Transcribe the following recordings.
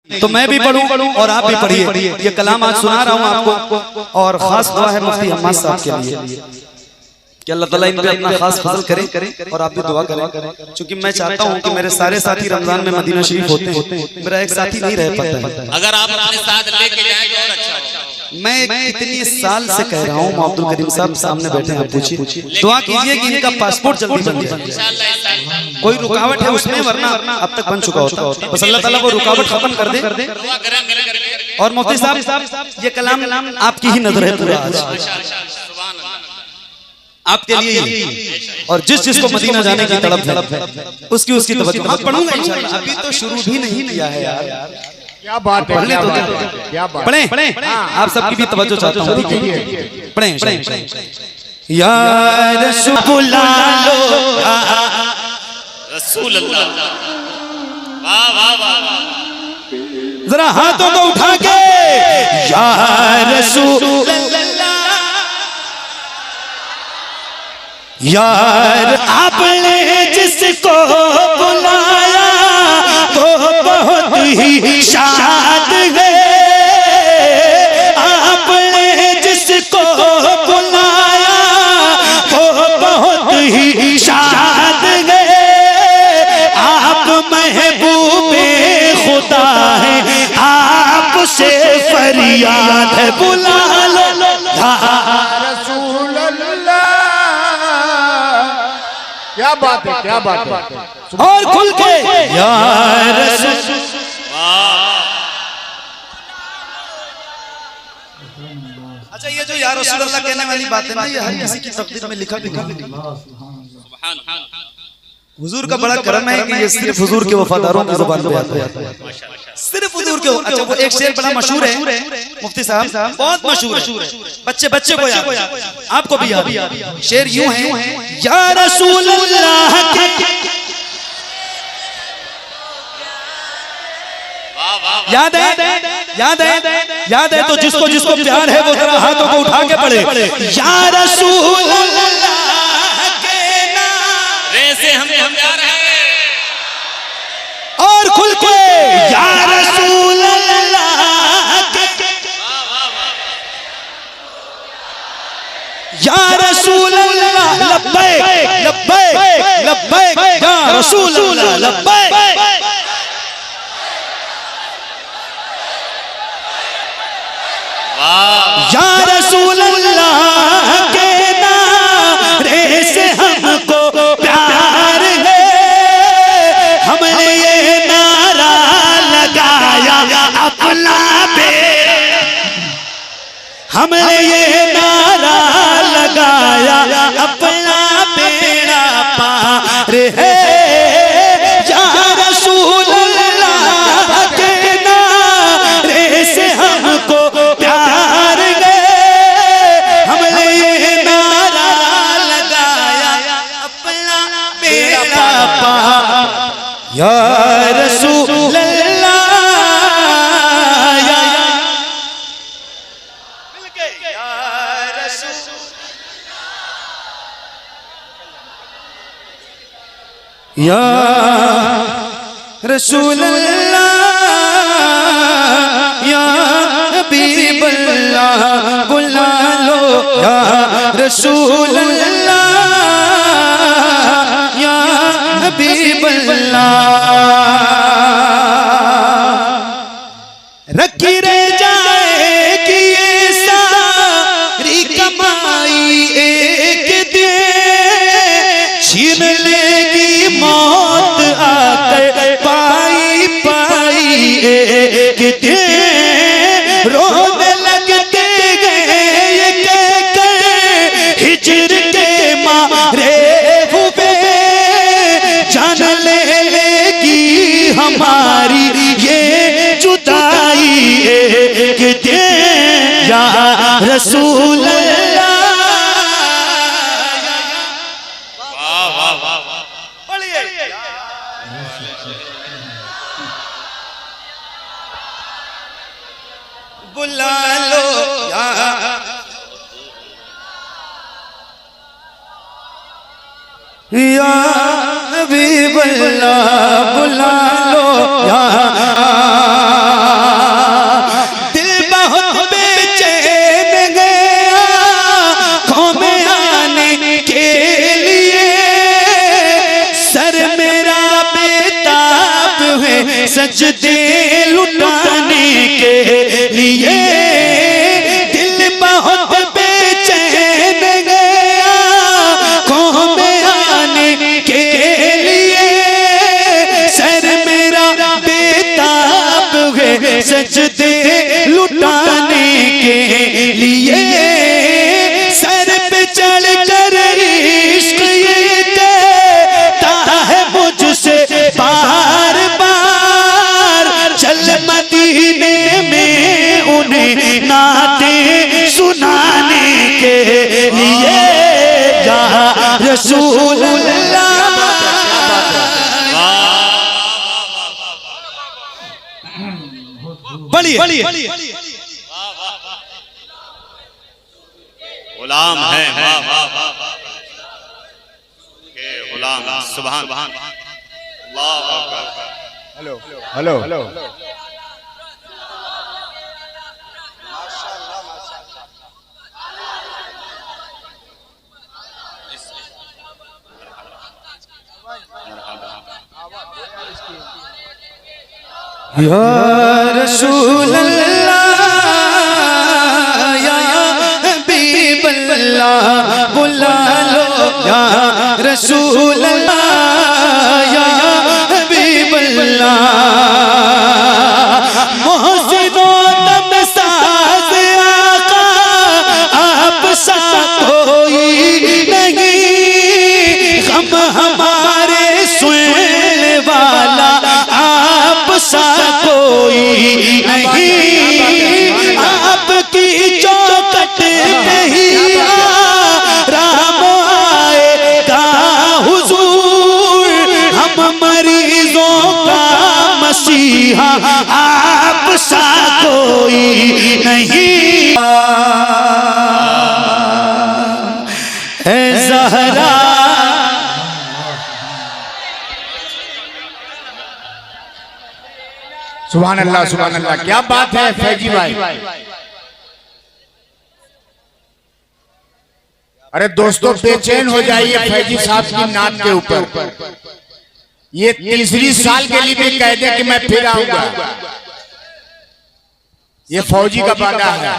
तो मैं भी पढ़ूं और आप भी पढ़िए। ये कलाम आज सुना रहा हूं आपको, और खास दुआ है मुफ्ती हम्माद साहब के लिए कि अल्लाह ताला इन पे अपना खास फजल करे और आप भी दुआ करें, क्योंकि मैं चाहता हूं कि मेरे सारे साथी रमजान में मदीना शरीफ होते हैं, मेरा एक साथी नहीं रह पाता है। अगर आप अपने साथ लेके जाएंगे और अच्छा होगा। मैं इतनी साल से कह रहा हूँ, अब्दुल करीम साहब सामने बैठे हैं, आप पूछिए, दुआ कीजिए कि इनका पासपोर्ट जल्दी बन जाए। कोई रुकावट है उसमें, वरना अब तक बन चुका होता। बस अल्लाह ताला वो रुकावट खत्म कर दे। और मुफ्ती साहब ये कलाम आपकी ही नजर है पूरा आपके लिए, और जिस जिसको मदीना जाने की तड़प है उसकी तवज्जो। हाँ पढ़ूंगा इंशाअल्लाह, अभी तो शुरू भी नहीं किया है यार। क्या बात है, क्या बात। पढ़ें, आप सबकी भी तवज्जो चाहता हूँ, पढ़ें। या रसूल अल्लाह, वाह वाह वाह, जरा हाथों को उठा के या रसूल यार आपने जिसको बुलाया वो बहुत ही शाद है। आपने जिसको बुलाया वो बहुत ही शाद है। आप महबूबे खुदा है, आपसे फरियाद है, बुला लो रसूल अल्लाह। क्या बात है, क्या बात है। और खुल के या रसूल। अच्छा ये जो या रसूल अल्लाह कहने वाली बात है ना, ये हर किसी की तकदीर में लिखा भी नहीं। हुजूर का बड़ा करम है कि ये सिर्फ हुजूर के वफादारों की जुबान पे आता है, सिर्फ हुजूर के। अच्छा वो एक शेर बड़ा मशहूर है मुफ्ती साहब, बहुत मशहूर है, बच्चे को याद, आपको भी याद। शेर यूं है, या रसूल अल्लाह के याद है तो जिसको जिसको प्यार है वो जरा हाथों को उठा के पढ़े। या रसूल अल्लाह के नाम से हम प्यार है, और खुल के या रसूल अल्लाह के, या रसूल अल्लाह लब्बैक लब्बैक लब्बैक या रसूल अल्लाह लब्बैक। या रसूल अल्लाह के नारे से हमको प्यार है, हमने ये नारा लगाया अपना हमने ये नारा लगाया अपना बेड़ा पार है। या रसूल अल्लाह के नारे से हमको प्यार है, हमने ये नारा लगाया अपना बेड़ा पार। या रसूल अल्लाह या रसूल अल्लाह या हबीब अल्लाह बुला लो। या रसूल अल्लाह या हबीब अल्लाह रखी रह जाएगी ये सारी कमाई एक दिन, छीन लेगी मौत आकर पाई पाई एक दिन। रोने लगते गए ये कहकर हिजर के मारे हुए, जान लेगी हमारी ये जुदाई एक दिन। या रसूल अल्लाह बुला लो या हबीब अल्लाह बुला लो या सजदे लुटाने के लिए सर पे चढ़ कर इश्क ये कहता है मुझसे बार बार, चल मदीने में उन्हें नाते सुनाने के लिए या रसूल अल्लाह। बढ़िए गुलाम है, वाह वाह वाह के गुलाम, सुभान अल्लाह। हेलो हेलो हेलो या रसूल अल्लाह या हबीब अल्लाह बुला लो, या रसूल अल्लाह या हबीब अल्लाह। मोहसिनो दम साज आका आप सा कोई नहीं, हम हमारे सुनने वाला आप सा कोई नहीं, आपकी चौखट पे ही राम आएगा हुजूर, हम मरीजों का मसीहा आप सा कोई नहीं। है ज़हरा सुभान अल्लाह सुभान अल्लाह, क्या बात है फैजी भाई। अरे दोस्तों बेचैन हो जाइए फैजी साहब की नात के ऊपर। ये तीसरी साल के लिए भी कह दे कि मैं फिर आऊंगा, ये फौजी का वादा है।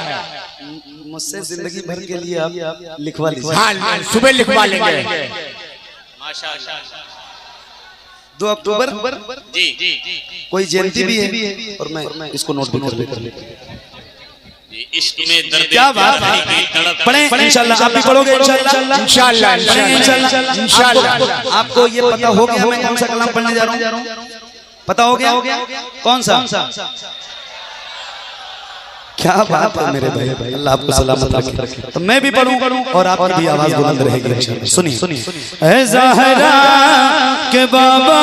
मुझसे जिंदगी भर के लिए आप लिखवा लीजिए। हाँ सुबह लिखवा लेंगे। माशाअल्लाह। 2 अक्टूबर जी जी जी कोई जयंती भी है और मैं इसको नोट भी कर लेता हूं। इश्क में दर्द, क्या बात है, पढ़ें इंशाल्लाह। आप भी पढ़ोगे इंशाल्लाह इंशाल्लाह इंशाल्लाह इंशाल्लाह। आपको ये पता हो गया मैं कौन सा कलाम पढ़ने जा रहा हूँ? पता हो गया कौन सा? क्या बात है मेरे भाई, अल्लाह आपको सलामत रखे। तो मैं भी पढ़ूं और आपकी भी आवाज बुलंद रहेगी इंशाल्लाह। सुनिए ऐ ज़हरा के बाबा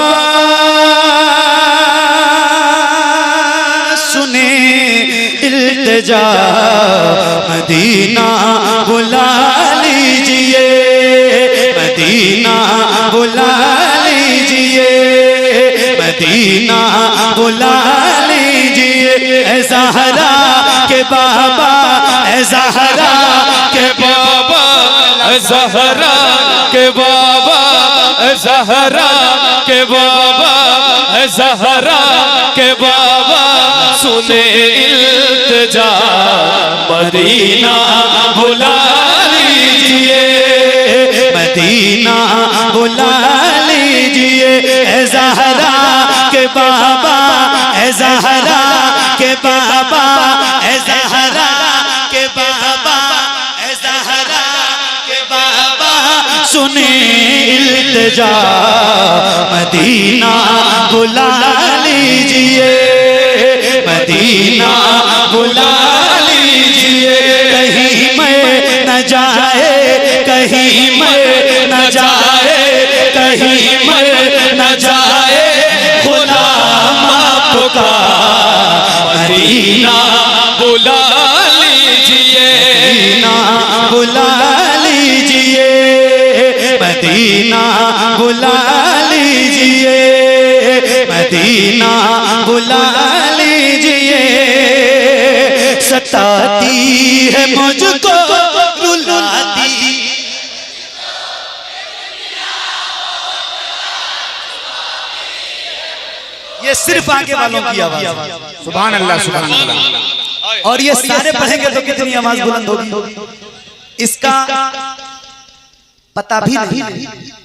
सुने इल्तिजा, मदीना बुला लीजिए, मदीना बुला लीजिए, मदीना बुला लीजिए। ऐ ज़हरा के बाबा, ऐ ज़हरा के बाबा, ऐ ज़हरा के बाबा, ऐ ज़हरा के बाबा, ऐ ज़हरा के बाबा सुने इल्तिजा, मदीना बुला लीजिए, मदीना बुला लीजिए। ऐ ज़हरा के बाबा, ऐ ज़हरा के बाबा, ऐ ज़हरा के बाबा, ऐ ज़हरा के बाबा सुने इल्तिजा, मदीना बुला लीजिए, मदीना बुला लीजिए। कहीं मैं न जाए, कहीं मैं न जाए, कहीं मैं न जाए गुलाम आपका, मदीना बुला लीजिए, मदीना बुला लीजिए, मदीना बुला लीजिए, मदीना बुला लीजिए। सताती है मुझको रुलाती, ये सिर्फ आगे वालों की आवाज है। सुभान अल्लाह सुभान अल्लाह। और ये सारे पढ़ेंगे तो कितनी आवाज बुलंद होगी। इसका पता भी नहीं,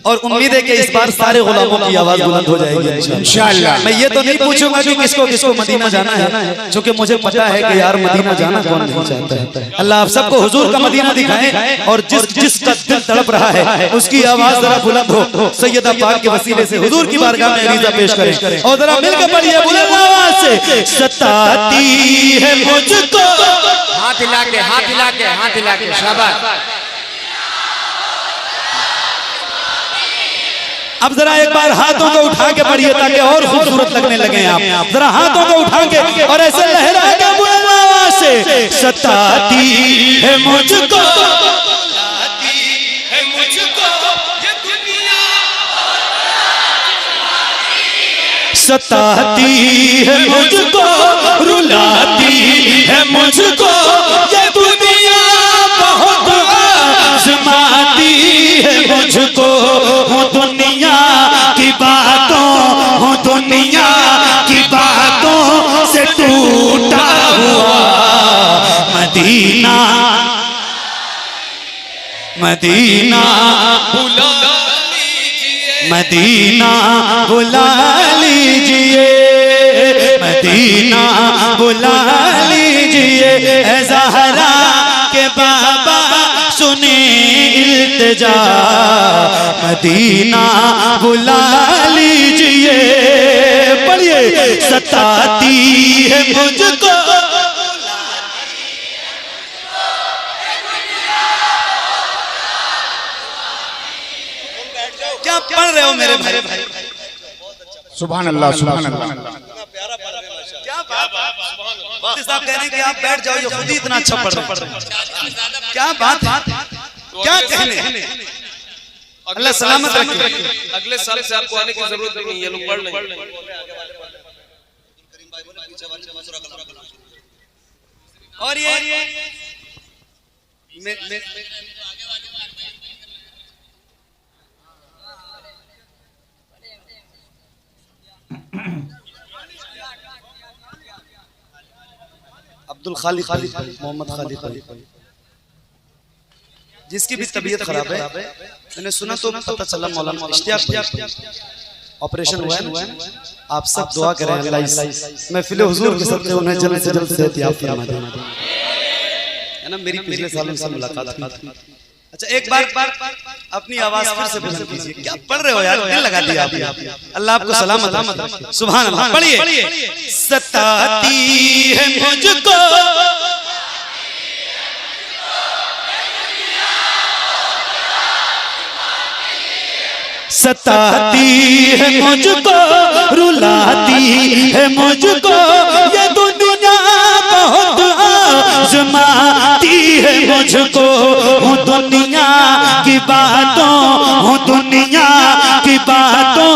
और उम्मीद है कि इस बार सारे गुलामों की आवाज बुलंद हो जाएगी इंशाअल्लाह। मैं ये तो नहीं पूछूंगा कि किसको किसको मदीना जाना है, क्योंकि मुझे पता है कि यार मदीना जाना कौन नहीं चाहता है। अल्लाह आप सबको हुजूर का मदीना दिखाए, और जिसका दिल तड़प रहा है उसकी आवाज जरा बुलंद हो। सैयदा पाक के वसीले से हुजूर की बारगाह में अरीज़ा पेश करें, और जरा मिलकर पढ़िए बुलंद आवाज से, सताती है मुझको। हाथ हिला के, हाथ हिला के, हाथ हिला के, शाबाश। अब जरा एक बार हाथों को उठा के पढ़िए ताकि और खूबसूरत लगने लगे आप। जरा हाथों को उठा के और ऐसे लहरा के बुलंद आवाज से, सताती है मुझको, सताती है मुझको ये दुनिया, सताती है मुझको, रुलाती है मुझको ये दुनिया, बहुत आज़माती है मुझको, हूँ दुनिया की बातों, हूँ दुनिया की बातों से टूटा हुआ। मदीना मदीना बुला लीजिए, मदीना बुला लीजिए, मदीना बुला लीजिए, ऐ ज़हरा के बाबा सुने इल्तिजा, मदीना बुला लीजिए। पढ़िए, सताती है मुझको, क्या पढ़ रहे हो मेरे भाई? सुभान अल्लाह, सुभान अल्लाह। क्या बात, मुफ्ती साहब कह रहे हैं कि आप बैठ जाओ, ये खुद ही इतना अच्छा पढ़ रहे हैं। क्या बात, क्या कहने। अल्लाह सलामत रखे। अगले साल से आपको आने की जरूरत नहीं है, ये लोग पढ़ लेंगे। और ये अब्दुल खालिक मोहम्मद खालिक, जिसकी भी तबीयत खराब है, मैंने सुना तो पता चला मौलाना इश्तियाक ऑपरेशन हुआ है। आप सब दुआ करें अल्लाह मैं फिले हुजूर के सदक़े उन्हें जल्द से जल्द सेहत याब फरमा दे, है ना। मेरी पिछले सालों से मुलाकात थी। अच्छा, एक बार अपनी आवाज फिर से बुलंद कीजिए। क्या पढ़ रहे हो यार, दिल लगा दिया आपने। अल्लाह आपको सलामत रखे। सुभान अल्लाह। पढ़िए, सताती है मुझको, सताती है मुझको, रुलाती है मुझको ये दुनिया, बहुत आज़माती है मुझको, हूँ दुनिया की बातों, हूँ दुनिया की बातों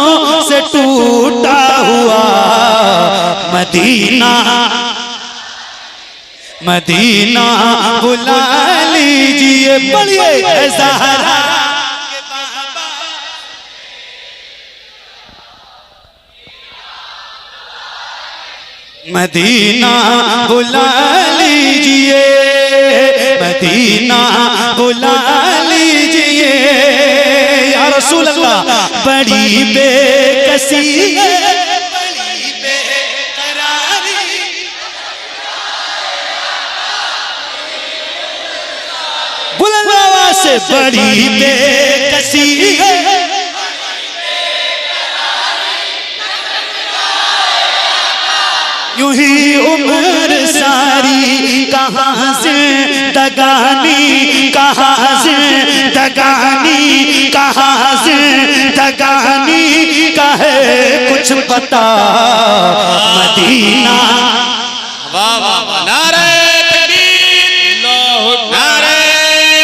से टूटा हुआ। मदीना मदीना बुला लीजिए। पढ़िए, ज़हरा मदीना बुला लीजिए, मदीना बुला लीजिए। या रसूल अल्लाह, बड़ी बेकसी है, बड़ी बेकरारी, बुलंद आवाज से, बड़ी बेकसी है, यूं ही उम्र सारी कहाँ से दगानी, कहाँ से दगानी, कहाँ से दगानी का है कुछ पता। मदीना वाह वाह वाह, नारे तकबीर, नारे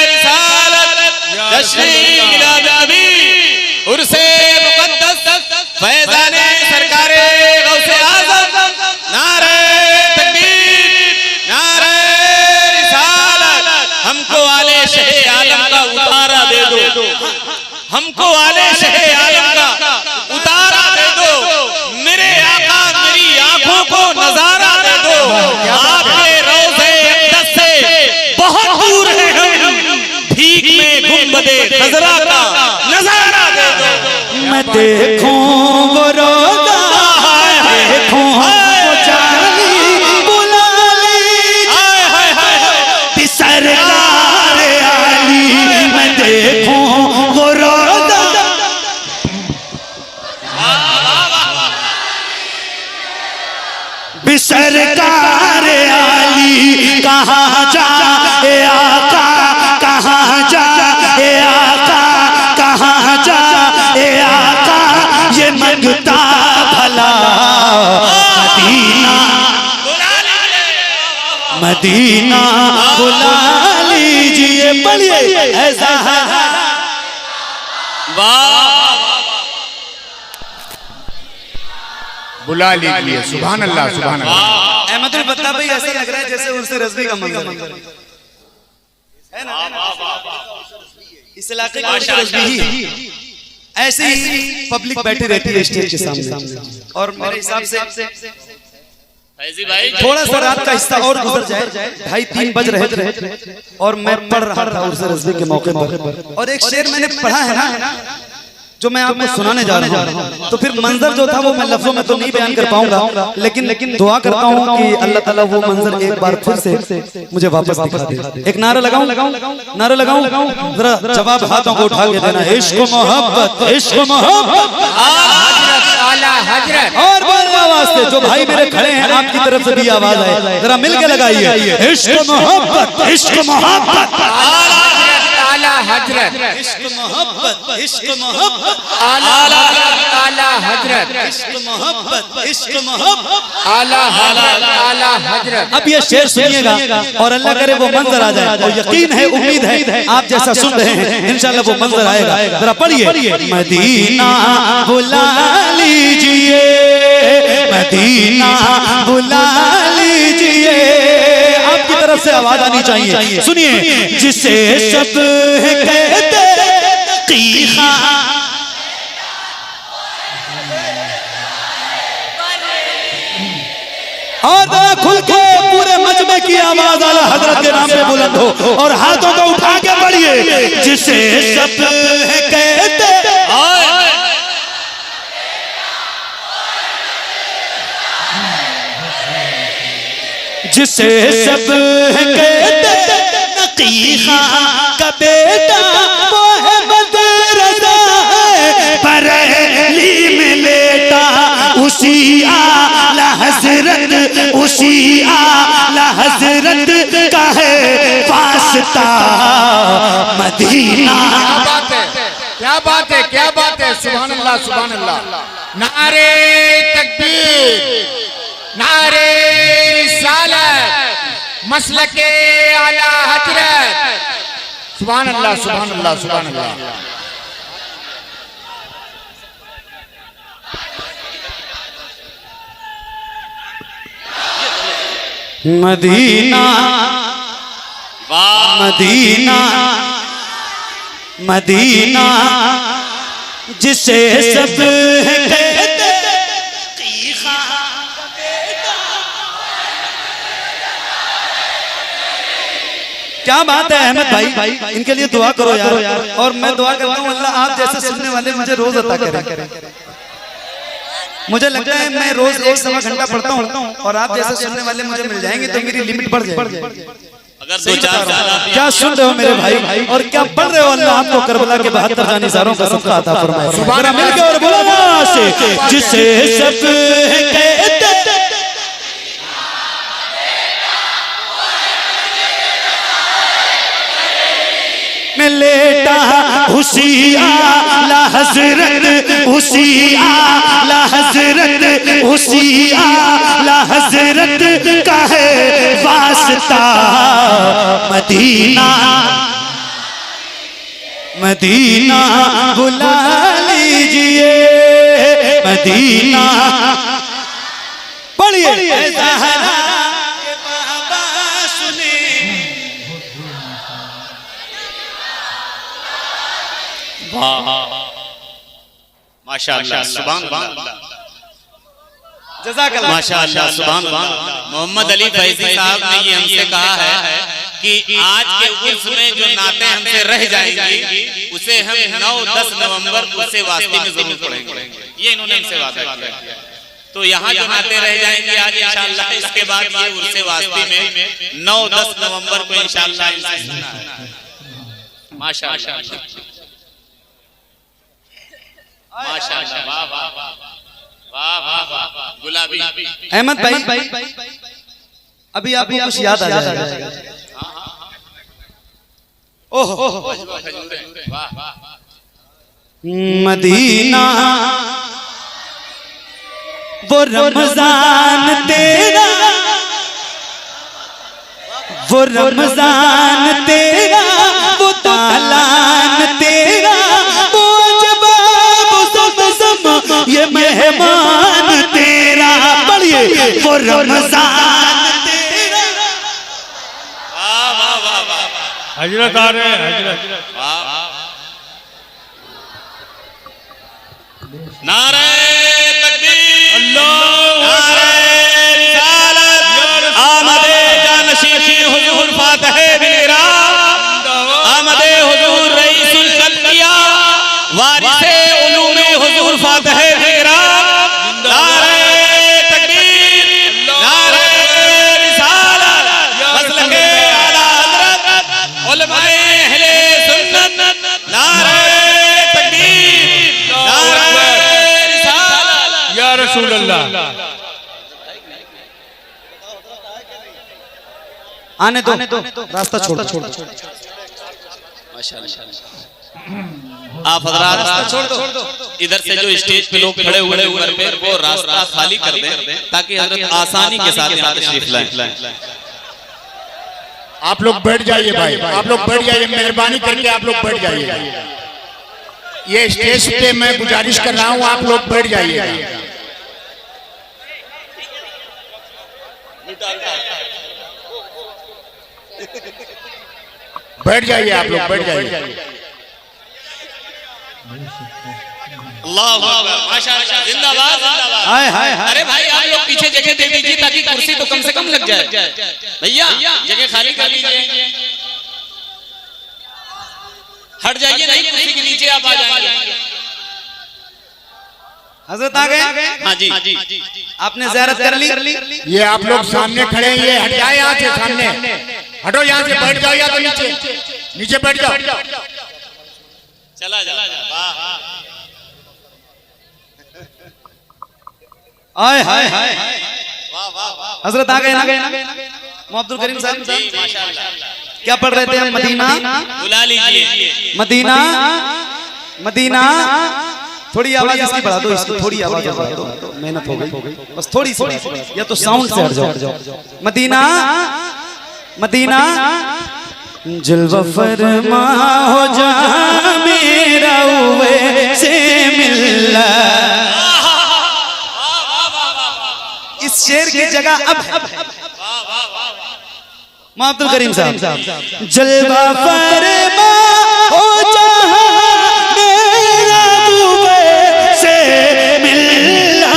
रिसालत, जश्न मिलाद नबी, उर्से मुक़द्दस, फैज़ाने सरकारे गौसे आज़म, नारे तकबीर, नारे रिसालत। हमको आले शहे आलम का उतारा दे दो, हमको आले शहे आलम का उतारा दे दो। मेरे आका मेरी आंखों को नजारा दे दो। आपके रोज़े अक़दस से बहुत दूर है हम, भीख में गुंबदे खज़रा का देखूं वो रोजा, देखूं वो जानी बुला ली सरकार आली, मैं देखूं वो रोजा। सरकार आली कहाँ जा ए आका, कहाँ जा ए आका, कहाँ जा ए आका, ये मंगता भला मदीना, मदीना बुला लीजिए। पढ़िए ऐसा बुला लीजिए। सुभान अल्लाह, सुभान अल्लाह। अहमदुल बत्ता भाई ऐसा लग रहा है जैसे उर्स रज़वी का मंजर है ना। इस इलाके का रज़वी ही ऐसे ही पब्लिक बैठी रहती है स्टेज के सामने, और मेरे हिसाब से थोड़ा सा रात का हिस्सा और गुजर जाए, 2:30 बज रहे थे और मैं पढ़ रहा था उर्स रज़वी के मौके पर, और एक शेर मैंने पढ़ा है ना जो मैं आपको सुनाने जा रहा हूँ। तो फिर मंजर जो था वो मैं लफ्जों में तो नहीं बयान कर पाऊंगा, लेकिन दुआ करता हूँ कि अल्लाह ताला वो मंजर एक बार फिर से मुझे वापस दिखा दे। एक नारा लगाऊं, नारा लगाऊं, जरा जवाब हाथों को उठा के देना। इश्क मोहब्बत, इश्क मोहब्बत, आला हजरत। और बड़ी आवाज से जो भाई मेरे खड़े हैं आपकी तरफ से भी आवाज आए, जरा मिल के लगाइए। इश्क मोहब्बत, इश्क मोहब्बत, आला हजरत, इश्क मोहब्बत, इश्क मोहब्बत, आला हजरत, इश्क मोहब्बत, इश्क मोहब्बत, आला हजरत, आला हजरत। अब ये शेर सुनिएगा और अल्लाह करे वो मंजर आ जाए, और यकीन है, उम्मीद है आप जैसा सुन रहे हैं इंशाल्लाह वो मंजर आएगा। जरा पढ़िए। मदीना बुला लीजिए, मदीना बुला लीजिए। आपकी तरफ से आवाज आनी चाहिए, सुनिए। जिसे सब कहते कीखा, और खुल के पूरे मजमे की आवाज आला हजरत के नाम पे बुलंद हो, और हाथों को उठा के बढ़िए। जिसे सब कहते, जिसे सब कहते नकीहा का बेटा वो है बदरदा है, बरेली में लेटा उसी आला हजरत, उसी आला हजरत का है वास्ता मदीना। क्या बात है, क्या बात है। सुभान अल्लाह, सुभान अल्लाह। नारे तकबीर, नारे रिसालत, मसलके आला हजरत। सुभान अल्लाह, सुभान अल्लाह, सुभान अल्लाह। मदीना, मदीना, मदीना, जिसे सब कहते कीखा का बेटा। क्या बात है अहमद भाई, इनके लिए दुआ करो यार। और मैं दुआ करता हूँ अल्लाह आप जैसे सुनने वाले मुझे रोज अता करे। मुझे लगता है मैं रोज 1-1.25 घंटा पढ़ता हूँ, और आप जैसे सुनने वाले मुझे मिल जाएंगे तो मेरी लिमिट बढ़ जाएगी। अगर 2-4 साल क्या सुन रहे हो मेरे भाई, और क्या पढ़ रहे हो। अल्लाह आपको करबला के 72 जानिसारों का सबका अता फरमाए। सुभान मिलके और बोलो ना से, जिसे सब कहते में लेटा उसी आला हजरत, उसी आला हजरत, उसी आला हजरत का है वास्ता मदीना, मदीना बुला लीजिए। मदीना पढ़िए। ज़हरा के बाबा सुने, माशाअल्लाह, सुभान अल्लाह, जज़ाकल्लाह, माशाअल्लाह, सुभान अल्लाह। मोहम्मद अली फैजी साहब ने ये हमसे कहा है कि आज के उर्स में जो नाते हमसे रह जाएंगी उसे हम 9-10 नवंबर उसे वास्ते में जरूर पढ़ेंगे। ये इन्होंने हमसे वादा किया। तो यहाँ जो नाते रह जाएंगे आज इंशाअल्लाह, इसके बाद ये उर्से वास्ते में 9-10 नवंबर को इंशाअल्लाह माशाअल्लाह माशाअल्लाह वाह वाह वाह वाह वाह गुलाबी अहमद भाई अभी आपको कुछ याद आ जाएगा। ओहो मदीना वो रमजान तेरा, वो रमजान तेरा, वो तालान तेरा, वो अजबा वो ज़म ये मेहमान तेरा। पढ़िए वो रमजान तेरा। वाह वाह वाह वाह हजरत आ रहे हैं हजरत। वाह नारे तकबीर नारे रिसालत आमदे जानशीशी हुजूर फातिह बिलरा आमदे हुजूर रईसुल कल्बिया वारिसे उलूमे हुजूर फातिह बिलरा नारे तकबीर नारे रिसालत मसलके आला हजरत उलमाए अहले सुन्नत नारे तकबीर नारे या रसूल अल्लाह। आने दो रास्ता छोड़ दो। आप हजरात छोड़ दो। इधर से जो स्टेज पे लोग खड़े हुए ऊपर पे वो रास्ता खाली कर दें ताकि हजरत आसानी के साथ यहाँ तशरीफ लाएं। आप लोग बैठ जाइए भाई, आप लोग बैठ जाइए, मेहरबानी करके आप लोग बैठ जाइए। ये स्टेज पे मैं गुजारिश कर रहा हूँ, आप लोग बैठ जाइए। बैठ जाइए, आप लोग बैठ जाइए। अल्लाह अकबर माशाअल्लाह जिंदाबाद जिंदाबाद। हाय हाय हाय। अरे भाई आप लोग पीछे जगह दे दीजिए ताकि कुर्सी तो कम से कम लग जाए। भैया जगह खाली कर लीजिए, हट जाइए नहीं कुर्सी के नीचे आप आ जाएंगे। हजरत आ गए। हाँ जी आपने ज़ियारत कर ली। ये आप लोग सामने खड़े हैं, ये हट जाए यहाँ से, सामने हटो, यहाँ से बैठ जाओ या तो नीचे बैठ जाओ। चला जा आए हाय हाय। वाह वाह वाह हजरत आ गए अब्दुल करीम साहब माशाअल्लाह। क्या पढ़ रहे थे हम? मदीना बुला लीजिए मदीना मदीना। थोड़ी आवाज इसकी बढ़ा दो, इसकी थोड़ी आवाज बढ़ा दो, मेहनत हो गई बस थोड़ी सी, या तो साउंड से हट जाओ। मदीना मदीना जलवा फरमा हो जा मेरा से मिलना। इस शेर की जगह अब अब्दुल करीम साहब जलवा फरमा हो जा मेरा से मिलना,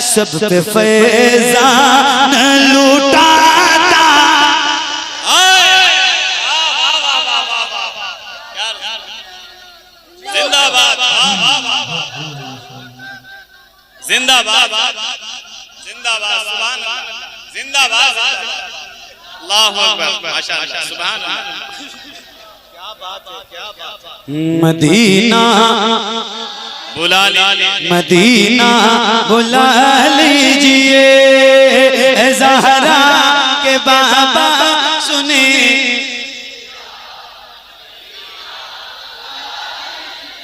सब पे फैज़ान लुटाता। जिंदाबाद जिंदाबाद जिंदाबाद सुभान अल्लाह जिंदाबाद अल्लाहु अकबर माशाअल्लाह सुभान अल्लाह। क्या बात है क्या बात है। मदीना बुला लीजिए मदीना बुला लीजिए ज़हरा के बाबा सुने।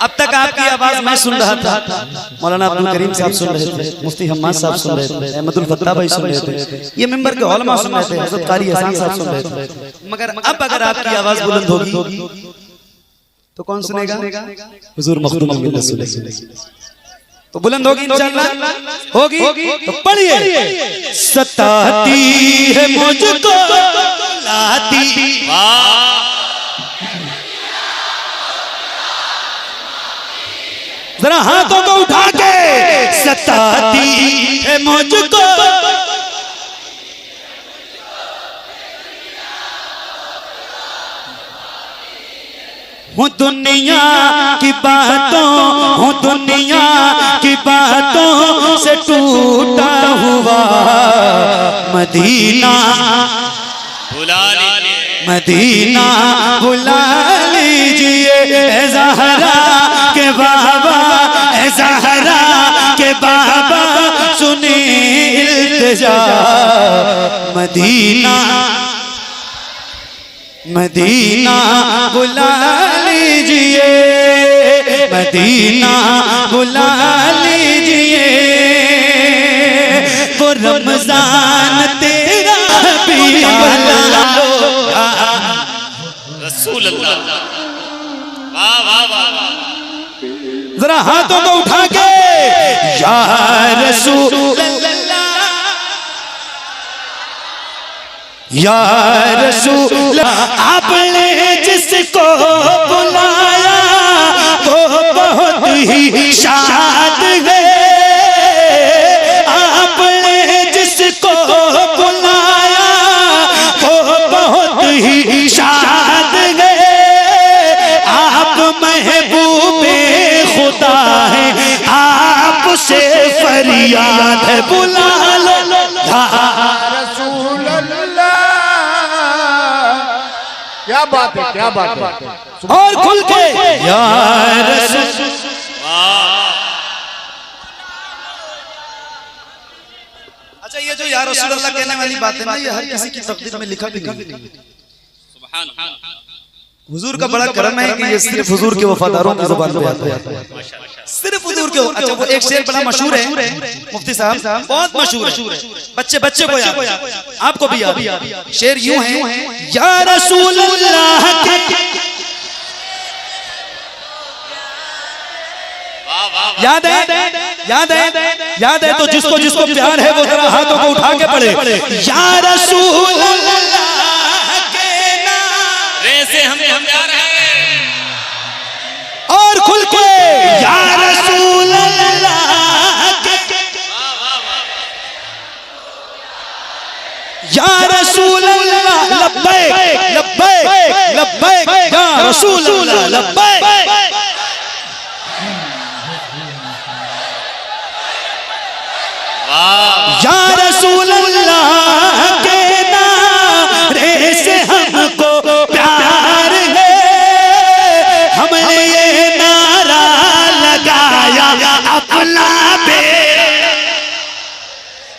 अब तक आपकी आवाज मैं सुन रहा था, मौलाना अब्दुल करीम साहब सुन रहे थे, मुफ्ती हम्माद साहब सुन रहे थे, अहमदुल फत्ता भाई सुन रहे थे, ये मेंबर के उलमा सुन रहे थे, हज़रत कारी हसन साहब सुन रहे थे। मगर अब अगर आपकी आवाज बुलंद होगी तो कौन सुनेगा? हुजूर मखदूम मिल्लत सुनेगा। तो बुलंद होगी इंशाअल्लाह, होगी तो पढ़िए। सताती है मुझको लाती, जरा हाथों को उठा के, सताती है मुझको हूँ दुनिया की बातों, हूँ दुनिया की बातों से टूटा हुआ मदीना बुला लीजिए, मदीना बुला लीजिए ए ज़हरा के बाबा, ए ज़हरा के बाबा सुनी इल्तिजा मदीना, मदीना बुला लीजिए, मदीना बुला लीजिए, वो रमजान तेरा भी बुला लो रसूल अल्लाह। वाह वाह वाह वाह, जरा हाथों को उठा के या रसूल अल्लाह, या रसूल आपने जिसको बुलाया वो बहुत ही शाद है, आपने जिसको बुलाया वो बहुत ही शाद है, आप महबूबे खुदा है, आपसे फरियाद है बुला लो रसूल अल्लाह। क्या बात है, क्या बात है। और खुल के या रसूल। अच्छा ये जो या रसूल अल्लाह कहने वाली बात है ना, ये हर किसी की तकदीर में लिखा भी नहीं। सुभान हुजूर का बड़ा करम है कि ये सिर्फ हुजूर के वफादारों की जुबान पे आता है, सिर्फ हुजूर के। अच्छा वो एक शेर बड़ा मशहूर है मुफ्ती साहब, बहुत मशहूर है, बच्चे बच्चे को याद, आपको भी याद। शेर यूं है, या रसूल अल्लाह के, याद है, याद है, याद है। तो जिसको जिसको प्यार है वो जरा हाथों को उठा के पढ़े, या रसूल अल्लाह से हमें प्यार है। और खुल के या रसूल अल्लाह के, या रसूल अल्लाह लब्बैक लब्बैक लब्बैक या रसूल अल्लाह लब्बैक, या रसूल अल्लाह के नारे से हमको प्यार है, हमने ये नारा लगाया अपना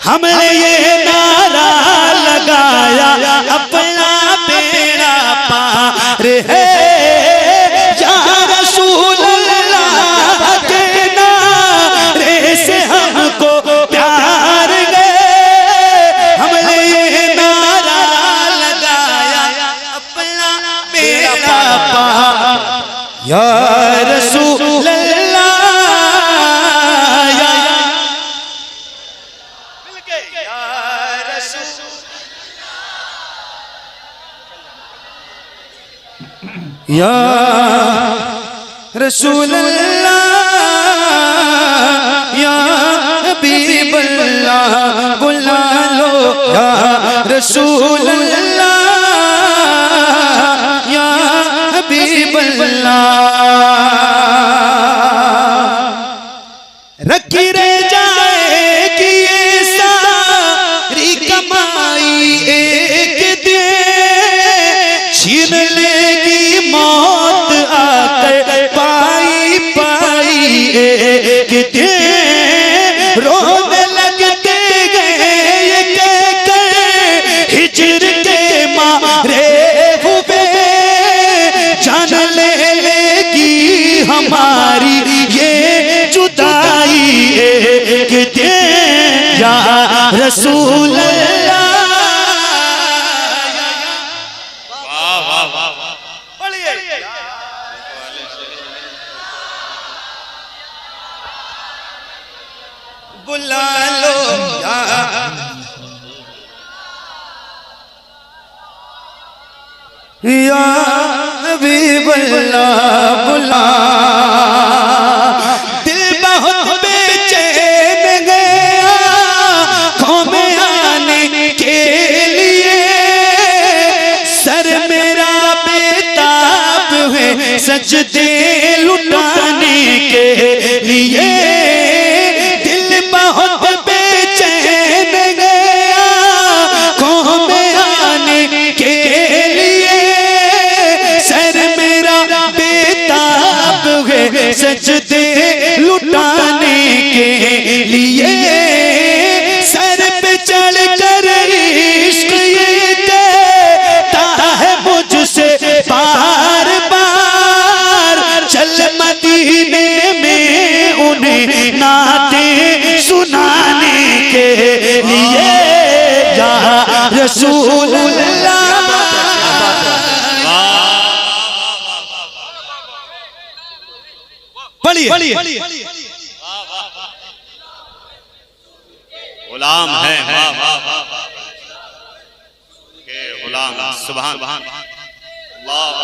हमने ये नारा लगाया अपना बेड़ा पार है, या रसूल अल्लाह के नारे से हमको प्यार है, हमने ये नारा लगाया अपना बेड़ा पार, या रसूल अल्लाह, या रसूल अल्लाह, या हबीब अल्लाह बुला लो, या रसूल अल्लाह, या हबीब अल्लाह। रखी रह जाएगी ये सारी कमाई एक दिन, छीन लेगी मौत आकर पाई पाई एक दिन, रोने लगते गए ये कहकर हिजर के मारे हुए, जान लेगी हमारी ये जुदाई एक दिन, या रसूल अल्लाह। बुला लो या हबीब अल्लाह बुला, दिल बहुत बेचैन गया आँखों में आने के लिए, सर मेरा बेताब है सजदे लुटाने के लिए दिल बहुत बेचैन गया आँखों में आने के लिए सर मेरा बेताब है सजदे लुटाने के लिए सर पे चढ़ कर इश्क ये कहता है मुझसे बार बार चल मदीने में उन्हें नाते सुनाने के लिए या रसूल अल्लाह। पढ़िए गुलाम है वाह वाह वाह के गुलाम सुभान अल्लाह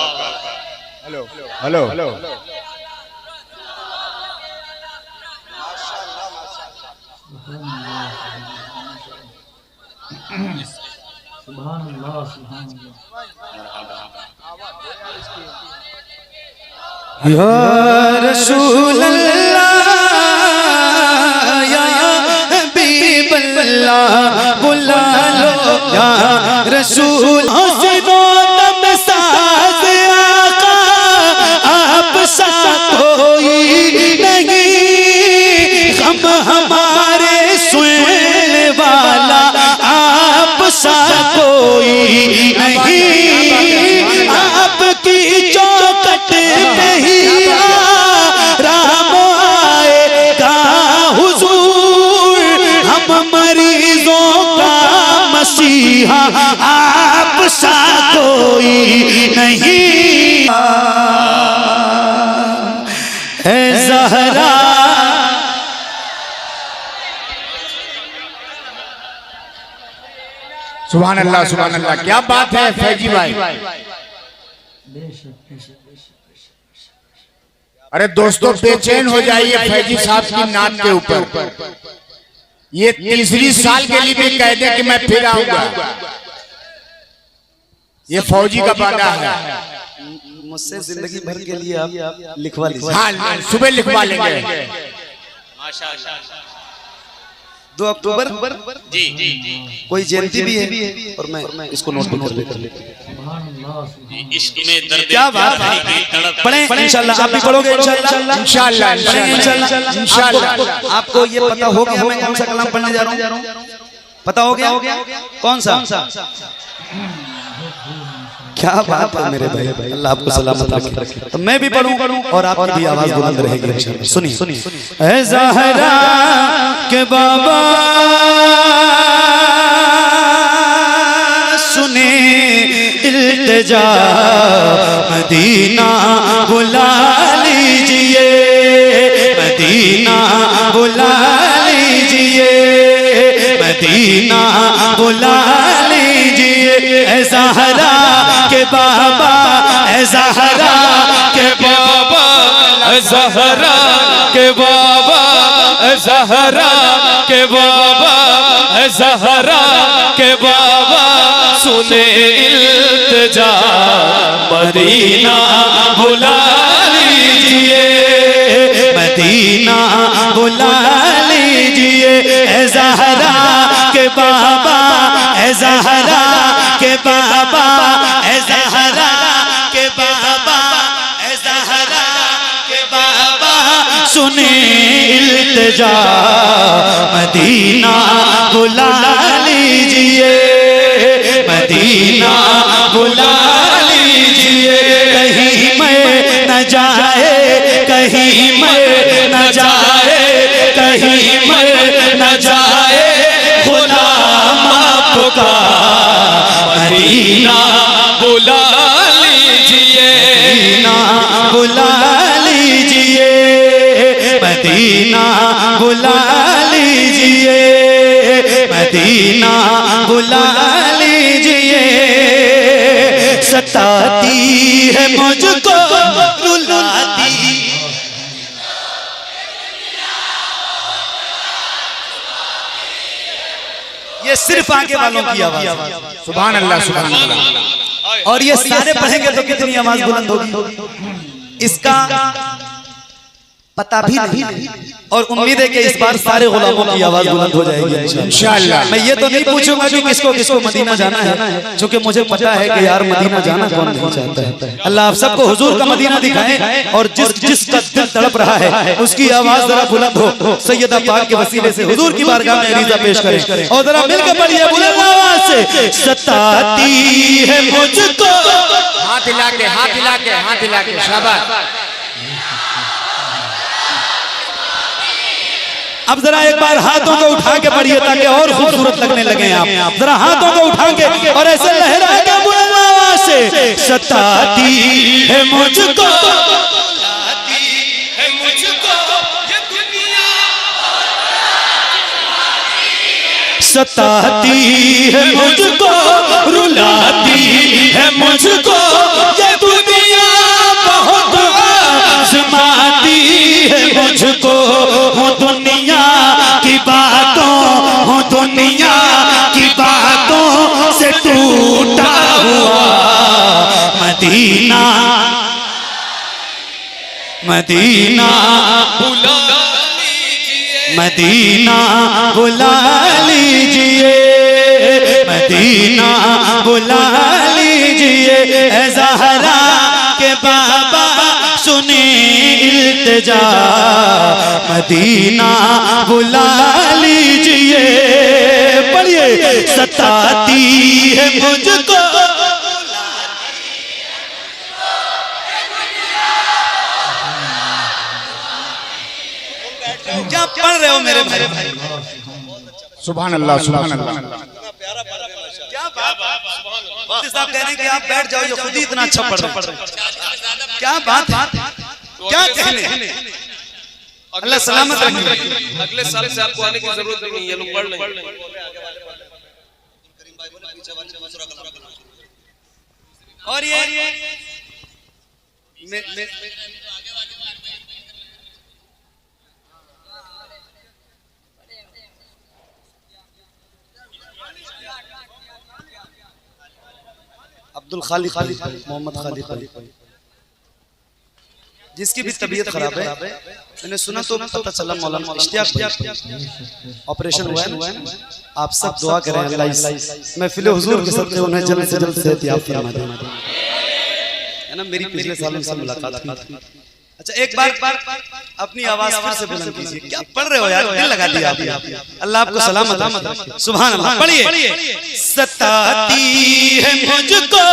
अकबर। हेलो हेलो हेलो सुभान अल्लाह सुभान अल्लाह। या रसूल अल्लाह या हबीब अल्लाह बुला लो या रसूल दम साज आका आप सा कोई नहीं हम हमारे सुनने वाला आप सा कोई नहीं आपकी चौखट नहीं राम आएगा हुजूर हम मरीजों का मसीहा आप सा कोई नहीं है ज़हरा। सुभान अल्लाह सुभान अल्लाह। क्या बात है फैजी भाई। अरे दोस्तों बेचैन हो जाइए फैजी साहब की नात के ऊपर। ये तीसरी साल के लिए भी कह दे कि मैं फिर आऊंगा। ये फौजी का वादा है। मुझसे जिंदगी भर के लिए आप लिखवा लीजिए। हाँ सुबह लिखवा लेंगे। माशाअल्लाह 2 अक्टूबर जी जी जी कोई जयंती भी है और मैं इसको नोट कर लेता हूं। इश्क में दर्द क्या बात है। पढ़ें इंशाल्लाह आप भी पढ़ोगे इंशाल्लाह इंशाल्लाह इंशाल्लाह। आपको ये पता हो गया मैं कौन सा कलाम पढ़ने जा रहा हूँ? पता हो गया कौन सा? क्या बात है मेरे भाई अल्लाह आपको सलामत रखे। तो मैं भी पढ़ूं और आपकी भी आवाज बुलंद रहेगी इंशाल्लाह। सुनिए ऐ ज़हरा के बाबा सुने इल्तिजा मदीना बुला लीजिए मदीना बुला लीजिए मदीना बुला लीजिए ऐ ज़हरा के बाबा ऐ ज़हरा के बाबा ऐ ज़हरा के बाबा ऐ ज़हरा के बाबा ऐ ज़हरा के बाबा सुने इल्तिजा मदीना बुला लीजिए मदीना बुला लीजिए ऐ ज़हरा के बाबा ऐ ज़हरा के बाबा ऐ ज़हरा के बाबा ऐ ज़हरा के बाबा सुने इल्तिजा मदीना बुला लीजिए मदीना बुला लीजिए कहीं मैं न जाए कहीं मैं न जाए कहीं मैं न जाए गुलाम आपका मदीना बुला लीजिए मदीना बुला लीजिए मदीना बुला लीजिए मदीना बुला लीजिए सताती है मुझको रुलाती ये सिर्फ आगे वालों की आवाज। सुभान अल्लाह सुभान अल्लाह। और ये सारे पढ़ेंगे तो कितनी आवाज बुलंद होगी। इसका पता भी नहीं और उम्मीद है कि इस बार सारे गुलामों की आवाज बुलंद हो जाएगी इंशाअल्लाह। मैं ये तो नहीं पूछूंगा कि किसको किसको मदीना जाना है, क्योंकि मुझे पता है कि यार मदीना जाना कौन नहीं चाहता है। अल्लाह आप सबको हुजूर का मदीना दिखाए और जिसका दिल तड़प रहा है उसकी आवाज जरा बुलंद हो। सैयदा पाक के वसीले से हुजूर की बारगाह में अरीज़ा पेश करें और जरा मिलकर पढ़िए बुलंद आवाज से, सताती है मुझको। हाथ हिला के, हाथ हिला के, हाथ हिला के, शाबाश। अब जरा एक बार हाथों को उठा के पढ़िए ताकि और खूबसूरत लगने लगे आप। जरा हाथों को उठा के और ऐसे लहरा के बुलंद आवाज से, सताती है मुझको, सताती है मुझको, रुलाती है मुझको ये दुनिया, बहुत आज़माती है मुझको। हो दुनिया की बातों, हो दुनिया की बातों से टूटा हुआ मदीना, मदीना मदीना बुला लीजिए, मदीना बुला लीजिए। ऐ ज़हरा के बाबा सुने इल्तिजा, मदीना बुला लीजिए। पढ़िए, सताती है मुझको, क्या पढ़ रहे हो मेरे भाई? सुभान अल्लाह, सुभान अल्लाह। क्या बात साहब कह रहे हैं कि आप बैठ जाओ, ये खुद ही इतना अच्छा पढ़ रहे हैं। क्या बात, क्या कहने। अल्लाह सलामत रखे। अगले साल से आपको आने की जरूरत नहीं है, ये लोग पढ़ लेंगे। और ये अब्दुल खालिक, मोहम्मद खालिक, जिसकी भी तबीयत खराब है। मैंने सुना तो पता चला मौलाना इश्तियाक ऑपरेशन हुआ है। आप सब दुआ करें अल्लाह इस महफिल हुजूर के सदक़े उन्हें जल्द से जल्द सेहत फरमा दे, है ना। मेरी पिछले साल उनसे मुलाकात हुई थी। अच्छा, एक बार अपनी आवाज फिर से बुलंद कीजिए। क्या पढ़ रहे हो यार, दिल लगा दिया आपने। अल्लाह आपको सलामत रखे। सुभान अल्लाह। पढ़िए, सताती है मुझको,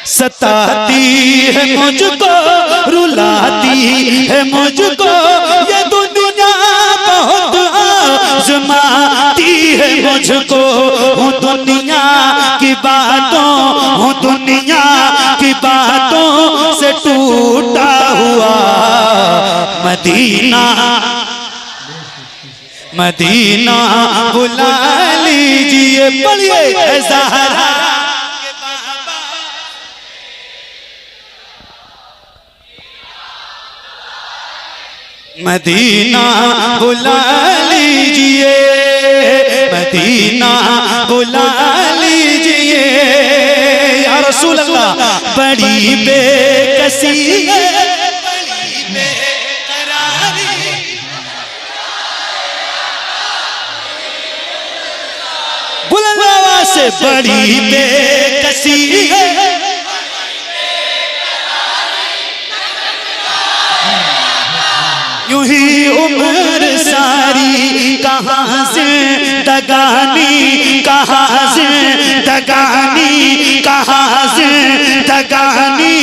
सताती है मुझको, रुलाती है मुझको ये दुनिया, बहुत आज़माती है मुझको। हूँ दुनिया की बातों, हूँ दुनिया की बातों से टूटा हुआ मदीना, मदीना बुला लीजिए। पढ़िए, ऐ ज़हरा मदीना बुला लीजिए, मदीना बुला लीजिए। या रसूल अल्लाह, बड़ी बेकसी है, बड़ी बेकरारी, बुलंद आवाज से, बड़ी बेकसी है, यूं ही उम्र सारी कहाँ से दगानी, कहाँ से दगानी, कहाँ से दगानी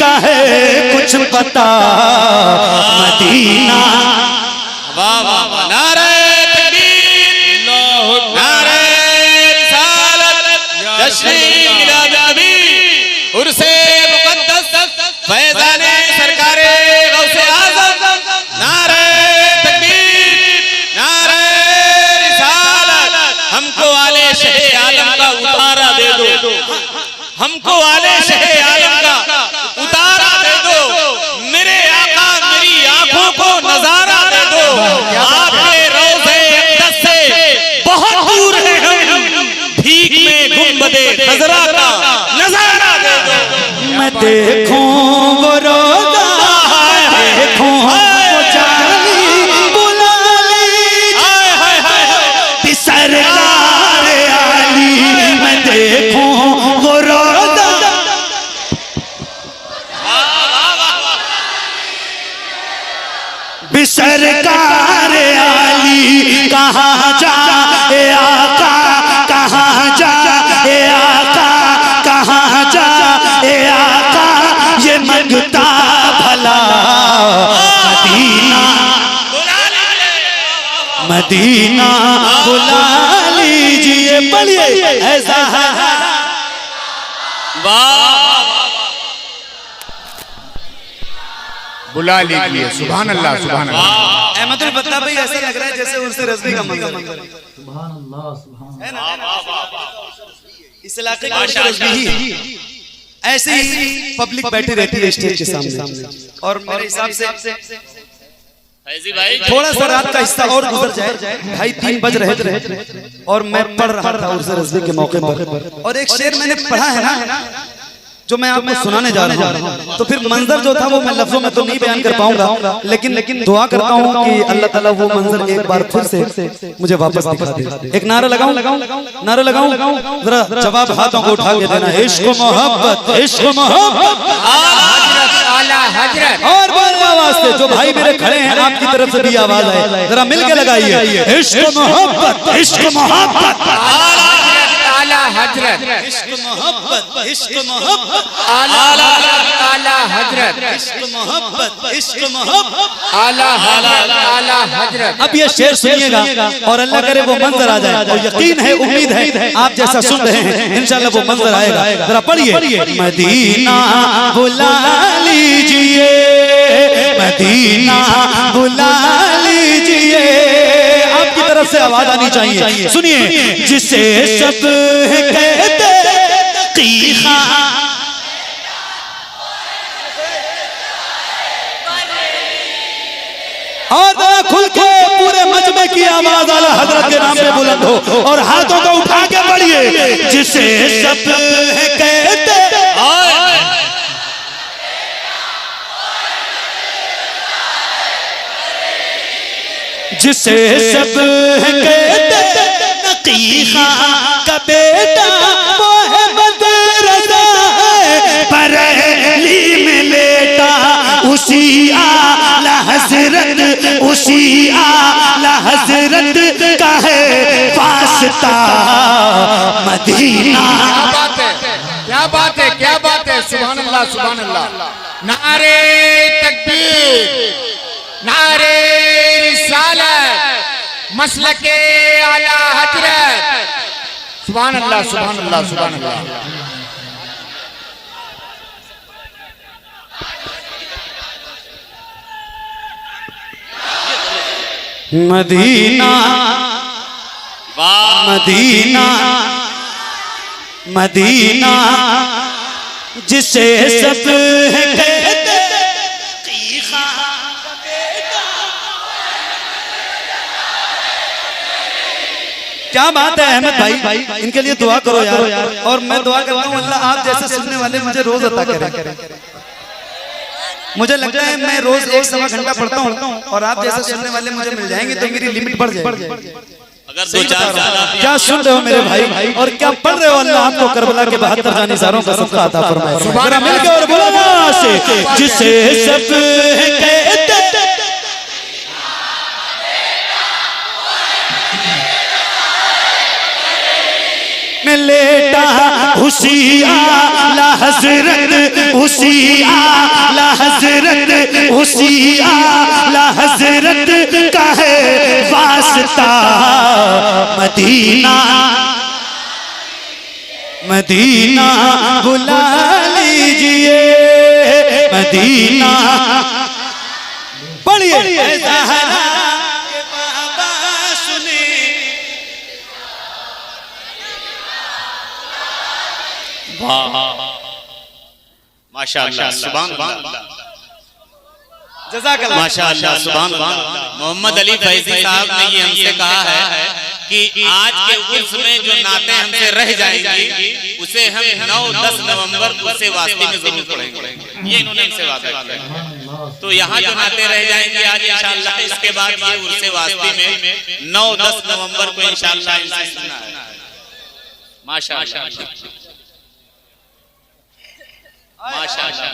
का है कुछ पता मदीना। वाह वाह वाह, नारे तकबीर, नारे रिसालत, जश्न मिलाद नबी, उर्से मुक़द्दस, फैज़ाने सरकारे गौसे आज़म, नारे तकबीर, नारे रिसालत। हमको आले शहे आलम का उतारा दे दो, हमको आले शहे आलम का उतारा दे दो। मेरे आका मेरी आंखों को नजारा दे दो। आप देखूं वो रोजा, देखूं वो जानी बुला ली सरकार आली, मैं देखूं वो रोजा। सरकार आली कहाँ जा ए आका, कहाँ जा ए आका, कहाँ जा ए आका, ये मंगता भला मदीना, मदीना बुला लीजिए। पढ़िए ऐसा है। बुला लीजिए। सुभान अल्लाह, सुभान अल्लाह। अहमद बता भाई ऐसा लग रहा है जैसे उनसे रज़वी का मंजर है। सुभान अल्लाह, सुभान है ना? इस इलाके का रज़वी ही ऐसे ही पब्लिक बैठी रहती है स्टेज के सामने, और मेरे हिसाब से फैजी भाई थोड़ा सा रात का हिस्सा और गुजर जाए, ढाई 3 बज रहे थे और मैं पढ़ रहा था उर्स रज़वी के मौके पर, और एक शेर मैंने पढ़ा है ना जो मैं आपको सुनाने जा रहा हूँ, तो फिर मंजर जो था वो मैं लफ्जों में तो नहीं बयान कर पाऊंगा, लेकिन दुआ करता हूँ कि अल्लाह ताला वो मंजर एक बार फिर से मुझे वापस दिखा दे। एक नारा लगाऊं, नारा लगाऊं, जरा जवाब हाथों को उठा के देना। इश्क मोहब्बत, इश्क मोहब्बत, आला हजरत। और बोलने आवाज से जो भाई मेरे खड़े हैं आपकी तरफ से भी आवाज आए, जरा मिल के लगाइए। इश्क मोहब्बत, इश्क मोहब्बत, आला हजरत, इश्क मोहब्बत, इश्क मोहब्बत, आला हजरत, इश्क मोहब्बत, इश्क मोहब्बत, आला हजरत। अब ये शेर सुनिएगा और अल्लाह करे वो मंजर आ जाए, और यकीन है, उम्मीद है आप जैसा सुन रहे हैं इंशाल्लाह वो मंजर आएगा। जरा पढ़िए। मदीना बुला लीजिए, मदीना बुला लीजिए। आपकी तरफ से आवाज आनी चाहिए, सुनिए। जिसे सब कहते तीखा, और खुल के पूरे मजमे की आवाज आला हजरत के नाम पे बुलंद हो, और हाथों को उठा के बढ़िए। जिसे सब कहते, जिसे सब कहते नकीहा का बेटा वो है मदरसा है, बरेली में लेटा उसी आला हजरत, उसी आला हजरत का है वास्ता मदीना। क्या बात है, क्या बात है। सुभान अल्लाह, सुभान अल्लाह। नारे तकबीर, नारे रिसालत, मसलके आला हजरत। सुभान अल्लाह, सुभान अल्लाह, सुभान अल्लाह। मदीना, मदीना, मदीना, जिसे सब कहते तीखा का बेटा। क्या बात है अहमद भाई, इनके लिए दुआ करो यार, और मैं दुआ करता हूँ अल्लाह आप जैसे सुनने वाले मुझे रोज अता करे। मुझे लगता है मैं रोज 1-1.25 घंटा पढ़ता हूँ, और आप जैसे सुनने वाले मुझे मिल जाएंगे तो मेरी लिमिट बढ़ जाएगी। अगर 2-4 साल क्या सुन रहे हो मेरे भाई, और क्या पढ़ रहे हो? अल्लाह आपको करबला के 72 जानिसारों का सबका अता फरमाए। जरा मिलके और बोलो ना से, जिसे सब कहते में लेटा उसी आला हजरत, उसी आला हजरत, उसी आला हजरत का है वास्ता मदीना, मदीना बुला लीजिए। मदीना पढ़िए। माशाअल्लाह, सुभान अल्लाह, जज़ाकल्लाह, माशाअल्लाह, सुभान अल्लाह। मोहम्मद अली फैजी साहब ने ये हमसे कहा है कि आज के उर्स में जो नाते हमसे रह जाएंगी उसे हम 9-10 नवंबर उसे वास्ते में जरूर पढ़ेंगे। ये इन्होंने हमसे वादा किया। तो यहाँ जो नाते रह जाएंगे आज इंशाअल्लाह, इसके बाद ये उर्स वास्ते में 9-10 नवंबर को इंशाअल्लाह इनसे सुनना है। माशाअल्लाह माशाअल्लाह,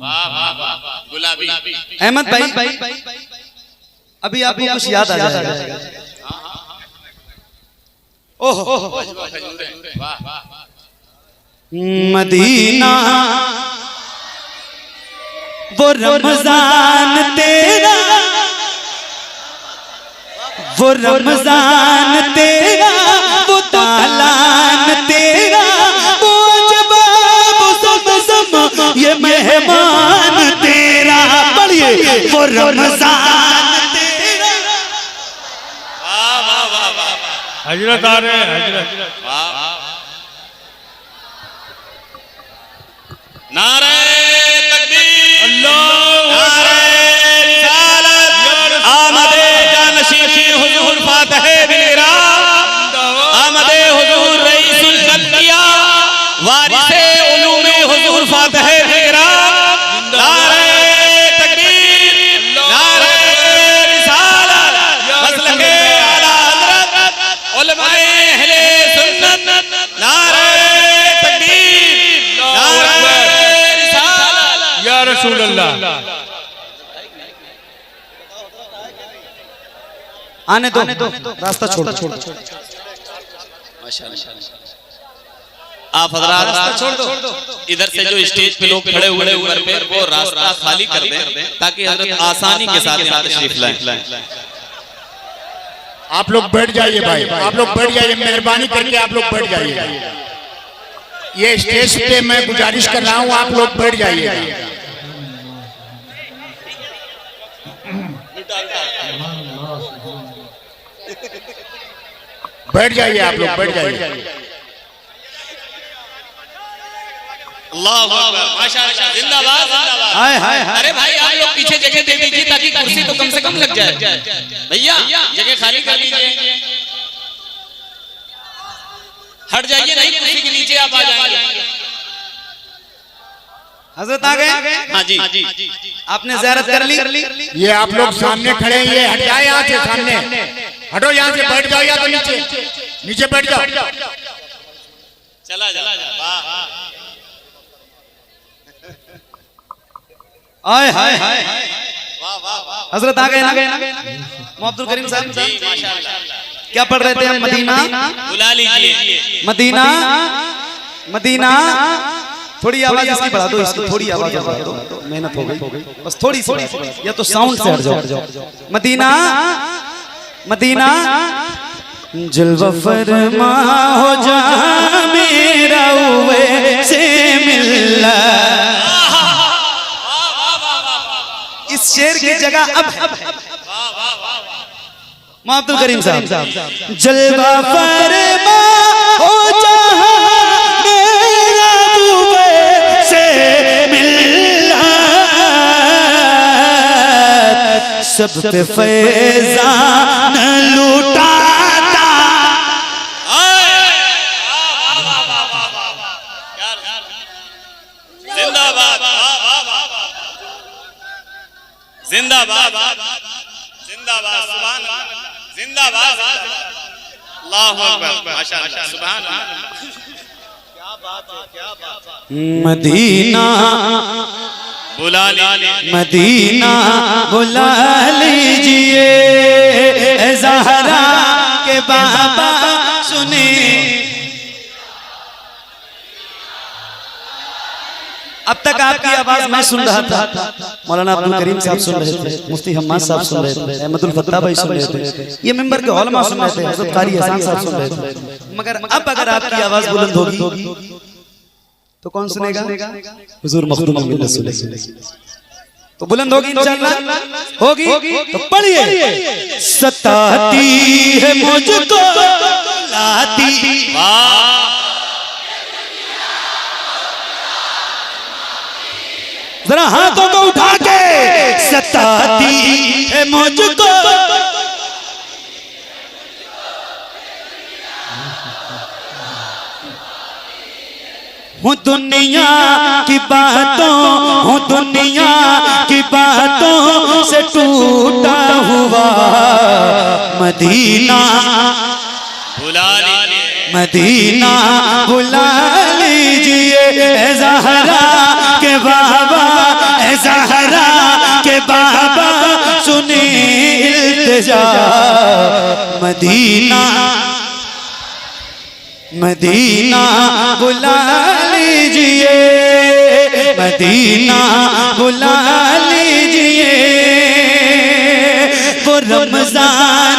वाह वाह वाह वाह। गुलाबी अहमद भाई, अभी आपको कुछ याद आ जाएगा। ओहो, मदीना वो रमजान तेरा, वो रमजान तेरा, वो तालान तेरा, वो जवाब ज़म-ज़म ये मेहमान तेरा। पढ़िए, वो रमजान तेरा। वाह वाह वाह वाह। हजरत आ रहे हैं, हजरत। नारे तकबीर, अल्लाह, नारे रिसालत, आमदे जानशीनी हुजूर फातिहे बिलराम, आमदे हुजूर रईसुल कल्बिया, वारिसे उलूमे हुजूर फातिहे बिलराम। नारे तकबीर, नारे रिसालत, मसलके आला हज़रत, उलमाए अहले सुन्नत। नारे तकबीर, नारे रिसालत, या रसूल अल्लाह। आने दो, रास्ता छोड़। आप हजरात छोड़ दो। इधर से जो स्टेज पे लोग खड़े हुए ऊपर पे, वो रास्ता खाली कर दें ताकि हजरत आसानी के साथ यहाँ तशरीफ लाएं। आप लोग बैठ जाइए भाई, आप लोग बैठ जाइए, मेहरबानी करके आप लोग बैठ जाइए। ये स्टेज पे मैं गुजारिश कर रहा हूँ, आप लोग बैठ जाइए। बैठ जाइए, आप लोग बैठ जाइए। अल्लाहु अकबर, माशाअल्लाह, जिंदाबाद जिंदाबाद। हाय हाय हाय। अरे भाई आप लोग पीछे जगह दे दीजिए ताकि कुर्सी तो कम से कम लग जाए। भैया जगह खाली कर लीजिए, हट जाइए, नहीं कुर्सी के नीचे आप आ जाएंगे। हजरत आ गए। हाँ जी, आपने ज़ियारत कर ली। ये आप लोग सामने खड़े हैं, ये हट जाए यहाँ से, सामने हटो, यहाँ से बैठ जाओ, या तो नीचे बैठ जाओ। चला जा। आए हाय हाय। हजरत आ गए ना। अब्दुल करीम साहब जी माशाअल्लाह। क्या पढ़ रहे थे हम? मदीना, बुला लीजिए। मदीना, मदीना। थोड़ी आवाज इसकी बढ़ा दो, इसकी थोड़ी आवाज बढ़ा दो। मेहनत हो गई, बस थोड़ी सी, या तो साउंड से हट जाओ। मदीना, मदीना, जलवा फरमा हो जा मेरा वैसे मिलना। इस शेर की जगह अब है अब्दुल करीम साहब। जलवा फरमा हो जा मेरा वैसे मिलना, सब पे फैज़ान लुटाता। जिंदाबाद जिंदाबाद जिंदाबाद, सुभान अल्लाह, जिंदाबाद, अल्लाहु अकबर, माशाअल्लाह, सुभान अल्लाह। क्या बात है, क्या बात है। मदीना बुला लीजिए, मदीना बुला लीजिए, ज़हरा के बाबा सुने। अब तक आपकी आवाज मैं सुन रहा था, मौलाना अब्दुल करीम साहब सुन रहे थे, मुफ्ती हम्माद साहब सुन रहे थे, अहमदुल फत्ता भाई सुन रहे थे, ये मेंबर के उलमा सुन रहे थे, हज़रत कारी हसन साहब सुन रहे थे। मगर अब अगर आपकी आवाज बुलंद होगी तो कौन सुनेगा? हुजूर मखदूम मिल्लत सुनेगा। तो बुलंद होगी इंशाअल्लाह, होगी तो पढ़िए। सताती है मुझको लाती, जरा हाथों को उठा के, सताती है मुझको दुनिया की बातों हूँ दुनिया की बातों से टूटा हुआ मदीना बुला लीजिए मदीना बुला लीजिए ए ज़हरा के बाबा ए ज़हरा के बाबा सुनी इल्तिजा मदीना मदीना बुला लीजिए मदीना बुला लीजिए वो रमज़ान